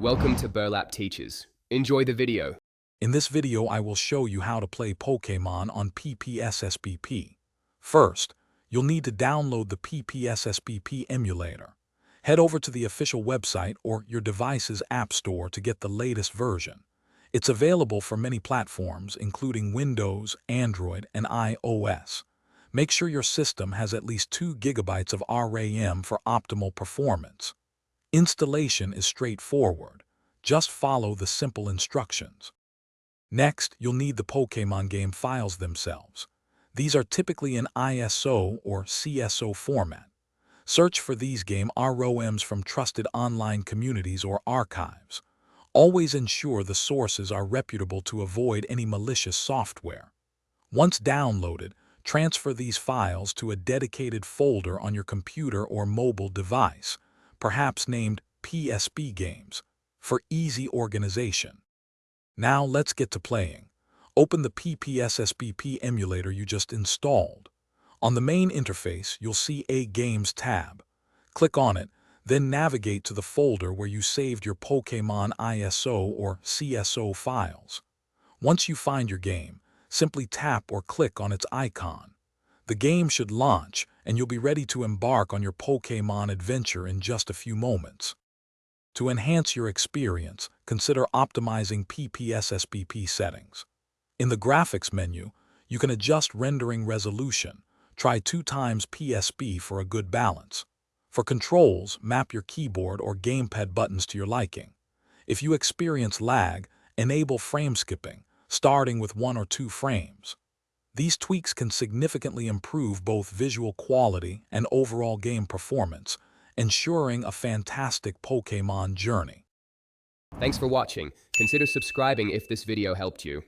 Welcome to Burlap Teachers. Enjoy the video. In this video, I will show you how to play Pokémon on PPSSPP. First, you'll need to download the PPSSPP emulator. Head over to the official website or your device's app store to get the latest version. It's available for many platforms, including Windows, Android, and iOS. Make sure your system has at least 2 GB of RAM for optimal performance. Installation is straightforward. Just follow the simple instructions. Next, you'll need the Pokémon game files themselves. These are typically in ISO or CSO format. Search for these game ROMs from trusted online communities or archives. Always ensure the sources are reputable to avoid any malicious software. Once downloaded, transfer these files to a dedicated folder on your computer or mobile device, perhaps named PSP Games, for easy organization. Now let's get to playing. Open the PPSSPP emulator you just installed. On the main interface, you'll see a Games tab. Click on it, then navigate to the folder where you saved your Pokémon ISO or CSO files. Once you find your game, simply tap or click on its icon. The game should launch, and you'll be ready to embark on your Pokémon adventure in just a few moments. To enhance your experience, consider optimizing PPSSPP settings. In the graphics menu, you can adjust rendering resolution. Try 2x PSP for a good balance. For controls, map your keyboard or gamepad buttons to your liking. If you experience lag, enable frame skipping, starting with 1 or 2 frames. These tweaks can significantly improve both visual quality and overall game performance, ensuring a fantastic Pokémon journey. Thanks for watching. Consider subscribing if this video helped you.